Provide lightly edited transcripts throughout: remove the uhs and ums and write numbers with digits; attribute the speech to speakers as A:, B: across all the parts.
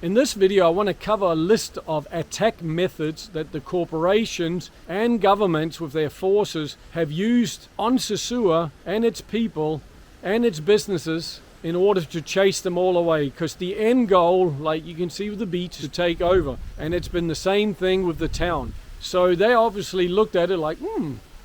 A: In this video, I want to cover a list of attack methods that the corporations and governments with their forces have used on Sosua and its people and its businesses in order to chase them all away, because the end goal, like you can see with the beach, is to take over. And it's been the same thing with the town. So they obviously looked at it like,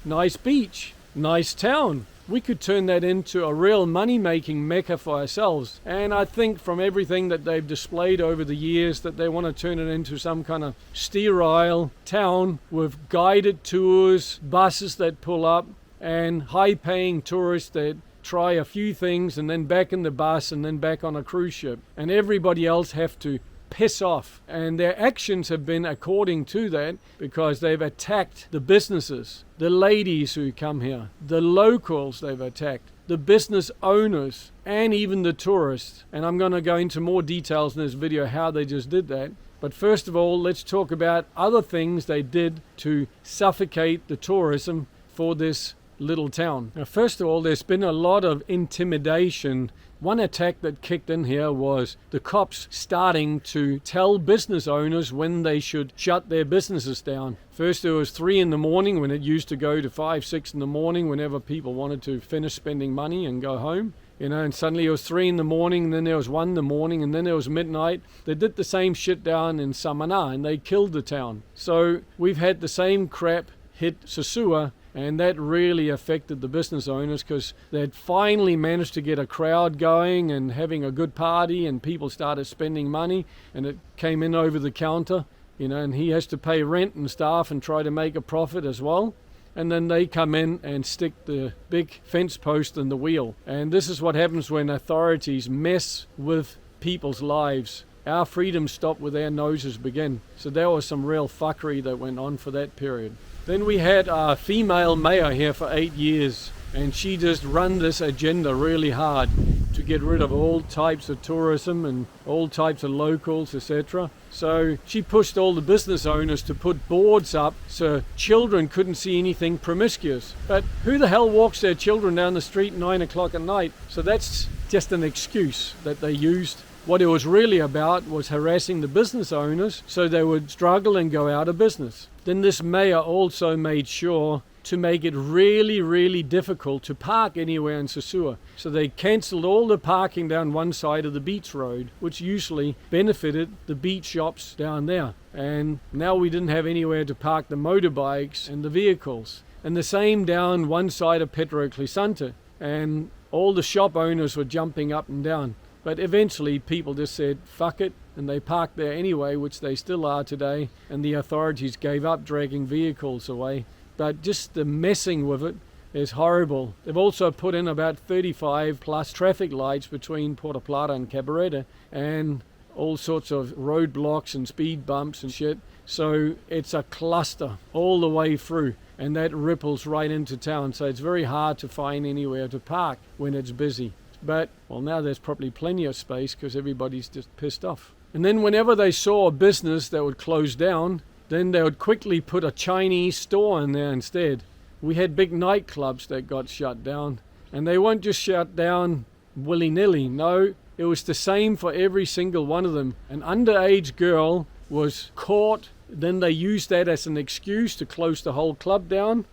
A: nice beach, nice town. We could turn that into a real money-making mecca for ourselves. And I think from everything that they've displayed over the years that they want to turn it into some kind of sterile town with guided tours, buses that pull up, and high-paying tourists that try a few things and then back in the bus and then back on a cruise ship. And everybody else have to piss off. And their actions have been according to that, because they've attacked the businesses, the ladies who come here, the locals they've attacked, the business owners, and even the tourists. And I'm going to go into more details in this video how they just did that. But first of all, let's talk about other things they did to suffocate the tourism for this little town. Now, first of all, there's been a lot of intimidation. One attack that kicked in here was the cops starting to tell business owners when they should shut their businesses down. First it was 3 in the morning, when it used to go to 5, 6 in the morning whenever people wanted to finish spending money and go home. And suddenly it was 3 in the morning, and then there was 1 in the morning, and then there was midnight. They did the same shit down in Samana, and they killed the town. So we've had the same crap hit Sosua, and that really affected the business owners, because they'd finally managed to get a crowd going and having a good party, and people started spending money, and it came in over the counter, and he has to pay rent and stuff and try to make a profit as well. And then they come in and stick the big fence post in the wheel. And this is what happens when authorities mess with people's lives. Our freedoms stop where their noses begin. So there was some real fuckery that went on for that period. Then we had a female mayor here for 8 years, and she just run this agenda really hard to get rid of all types of tourism and all types of locals, etc. So she pushed all the business owners to put boards up so children couldn't see anything promiscuous. But who the hell walks their children down the street at 9 o'clock at night? So that's just an excuse that they used. What it was really about was harassing the business owners so they would struggle and go out of business. Then this mayor also made sure to make it really, really difficult to park anywhere in Sosua. So they cancelled all the parking down one side of the beach road, which usually benefited the beach shops down there. And now we didn't have anywhere to park the motorbikes and the vehicles. And the same down one side of Pedro Clisante. And all the shop owners were jumping up and down. But eventually people just said, fuck it, and they parked there anyway, which they still are today, and the authorities gave up dragging vehicles away. But just the messing with it is horrible. They've also put in about 35 plus traffic lights between Puerto Plata and Cabarete, and all sorts of roadblocks and speed bumps and shit. So it's a cluster all the way through, and that ripples right into town. So it's very hard to find anywhere to park when it's busy. But, well, now there's probably plenty of space because everybody's just pissed off. And then whenever they saw a business that would close down, then they would quickly put a Chinese store in there instead. We had big nightclubs that got shut down. And they weren't just shut down willy-nilly. No, it was the same for every single one of them. An underage girl was caught. Then they used that as an excuse to close the whole club down.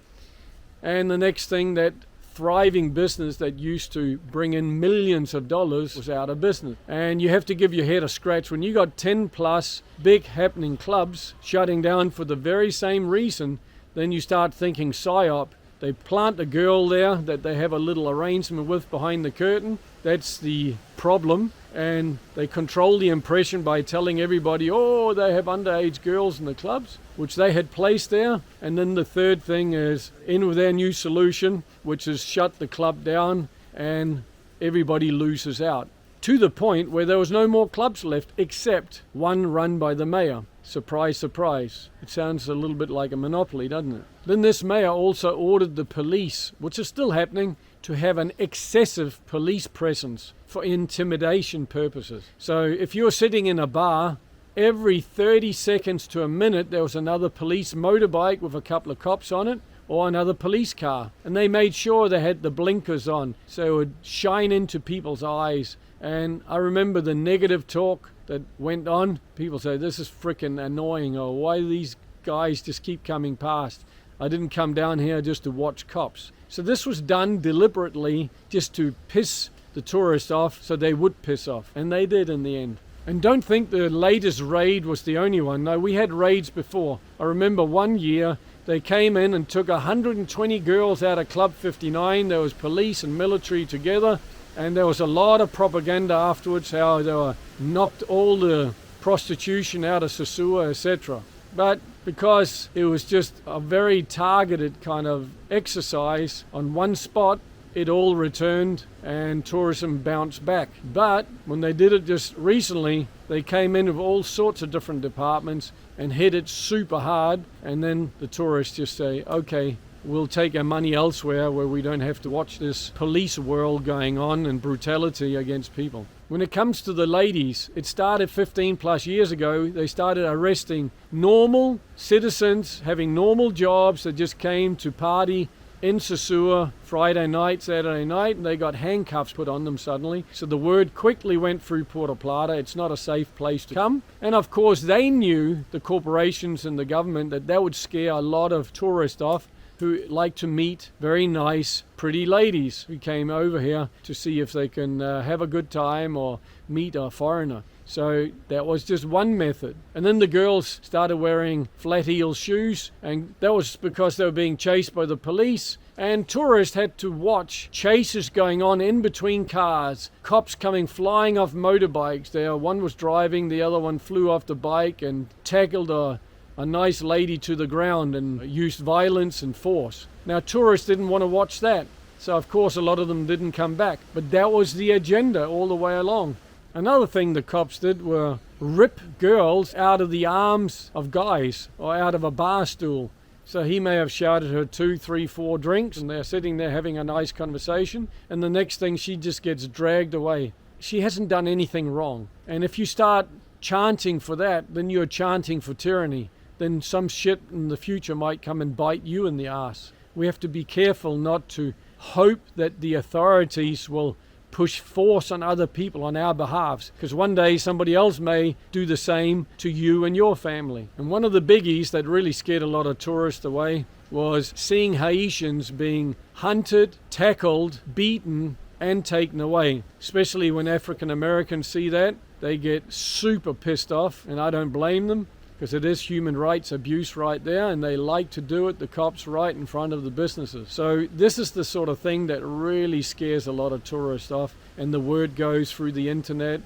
A: And the next thing, that thriving business that used to bring in millions of dollars was out of business. And you have to give your head a scratch when you got 10 plus big happening clubs shutting down for the very same reason. Then you start thinking psyop. They plant a girl there that they have a little arrangement with behind the curtain. That's the problem. And they control the impression by telling everybody, oh, they have underage girls in the clubs, which they had placed there. And then the third thing is in with their new solution, which is shut the club down, and everybody loses out. To the point where there was no more clubs left except one run by the mayor. Surprise, surprise. It sounds a little bit like a monopoly, doesn't it? Then this mayor also ordered the police, which is still happening, to have an excessive police presence for intimidation purposes. So if you're sitting in a bar, every 30 seconds to a minute there was another police motorbike with a couple of cops on it, or another police car. And they made sure they had the blinkers on so it would shine into people's eyes. And I remember the negative talk that went on. People say, this is freaking annoying, or why do these guys just keep coming past? I didn't come down here just to watch cops. So this was done deliberately just to piss the tourists off so they would piss off. And they did in the end. And don't think the latest raid was the only one. No, we had raids before. I remember one year they came in and took 120 girls out of Club 59. There was police and military together. And there was a lot of propaganda afterwards, how they were knocked all the prostitution out of Sosua, etc. But because it was just a very targeted kind of exercise on one spot, it all returned and tourism bounced back. But when they did it just recently, they came in with all sorts of different departments and hit it super hard. And then the tourists just say, okay, we'll take our money elsewhere where we don't have to watch this police world going on and brutality against people. When it comes to the ladies, it started 15 plus years ago. They started arresting normal citizens having normal jobs that just came to party in Sosua Friday night, Saturday night, and they got handcuffs put on them suddenly. So the word quickly went through Puerto Plata, it's not a safe place to come. And of course they knew, the corporations and the government, that would scare a lot of tourists off who like to meet very nice, pretty ladies who came over here to see if they can have a good time or meet a foreigner. So that was just one method. And then the girls started wearing flat heel shoes, and that was because they were being chased by the police. And tourists had to watch chases going on in between cars, cops coming flying off motorbikes there. One was driving, the other one flew off the bike and tackled a nice lady to the ground and used violence and force. Now tourists didn't want to watch that, so of course a lot of them didn't come back. But that was the agenda all the way along. Another thing the cops did were rip girls out of the arms of guys or out of a bar stool. So he may have shouted her 2, 3, 4 drinks and they're sitting there having a nice conversation, and the next thing she just gets dragged away. She hasn't done anything wrong. And if you start chanting for that, then you're chanting for tyranny. Then some shit in the future might come and bite you in the ass. We have to be careful not to hope that the authorities will push force on other people on our behalf, because one day somebody else may do the same to you and your family. And one of the biggies that really scared a lot of tourists away was seeing Haitians being hunted, tackled, beaten, and taken away. Especially when African Americans see that, they get super pissed off, and I don't blame them, because it is human rights abuse right there, and they like to do it, the cops, right in front of the businesses. So this is the sort of thing that really scares a lot of tourists off, and the word goes through the internet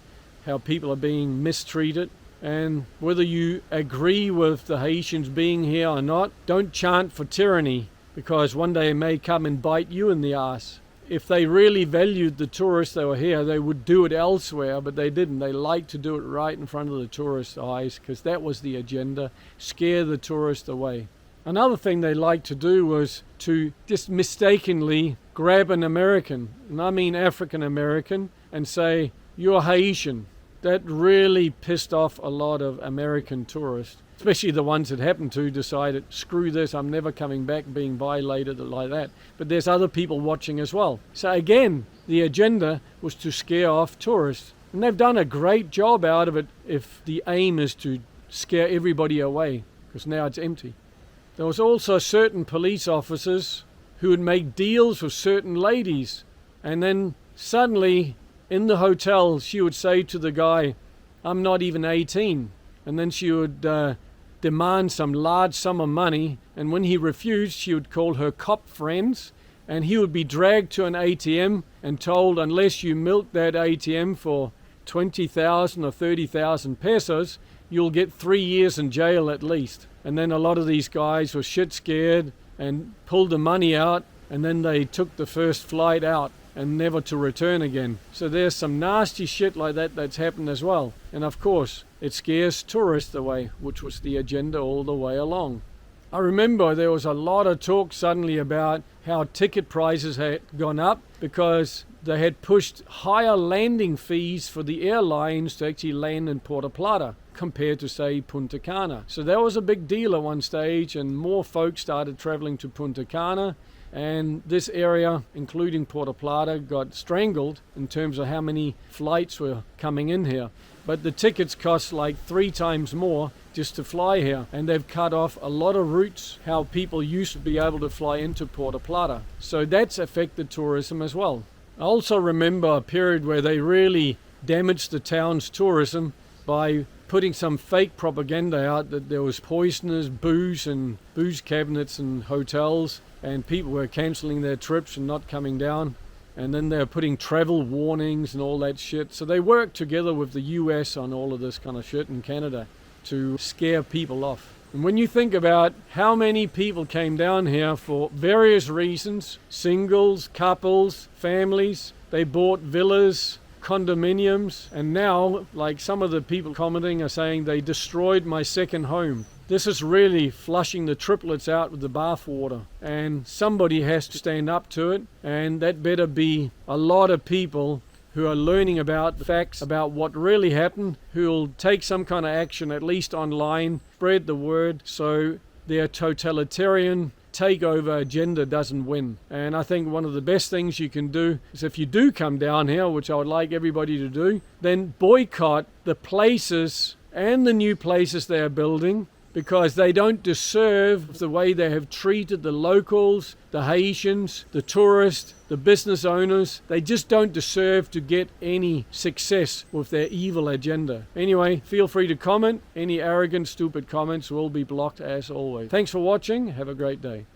A: how people are being mistreated. And whether you agree with the Haitians being here or not, don't chant for tyranny, because one day it may come and bite you in the ass. If they really valued the tourists that were here, they would do it elsewhere, but they didn't. They liked to do it right in front of the tourists' eyes, because that was the agenda, scare the tourist away. Another thing they liked to do was to just mistakenly grab an American, and I mean African American, and say, you're Haitian. That really pissed off a lot of American tourists, especially the ones that happened to decided, screw this, I'm never coming back, being violated like that. But there's other people watching as well. So again, the agenda was to scare off tourists. And they've done a great job out of it if the aim is to scare everybody away, because now it's empty. There was also certain police officers who would make deals with certain ladies, and then suddenly in the hotel she would say to the guy, I'm not even 18. And then she would demand some large sum of money, and when he refused, she would call her cop friends, and he would be dragged to an ATM and told, unless you milk that ATM for 20,000 or 30,000 pesos, you'll get 3 years in jail at least. And then a lot of these guys were shit scared and pulled the money out, and then they took the first flight out and never to return again. So there's some nasty shit like that that's happened as well. And of course, it scares tourists away, which was the agenda all the way along. I remember there was a lot of talk suddenly about how ticket prices had gone up because they had pushed higher landing fees for the airlines to actually land in Puerto Plata compared to, say, Punta Cana. So that was a big deal at one stage, and more folks started traveling to Punta Cana. And this area, including Puerto Plata, got strangled in terms of how many flights were coming in here. But the tickets cost like 3 times more just to fly here. And they've cut off a lot of routes how people used to be able to fly into Puerto Plata. So that's affected tourism as well. I also remember a period where they really damaged the town's tourism by putting some fake propaganda out that there was poisonous booze and booze cabinets and hotels, and people were cancelling their trips and not coming down. And then they're putting travel warnings and all that shit. So they work together with the US on all of this kind of shit in Canada to scare people off. And when you think about how many people came down here for various reasons, singles, couples, families, they bought villas, condominiums, and now, like some of the people commenting are saying, they destroyed my second home. This is really flushing the triplets out with the bathwater, and somebody has to stand up to it, and that better be a lot of people who are learning about the facts about what really happened, who'll take some kind of action, at least online, spread the word so their totalitarian takeover agenda doesn't win. And I think one of the best things you can do is, if you do come down here, which I would like everybody to do, then boycott the places and the new places they are building, because they don't deserve the way they have treated the locals, the Haitians, the tourists, the business owners. They just don't deserve to get any success with their evil agenda. Anyway, feel free to comment. Any arrogant, stupid comments will be blocked as always. Thanks for watching. Have a great day.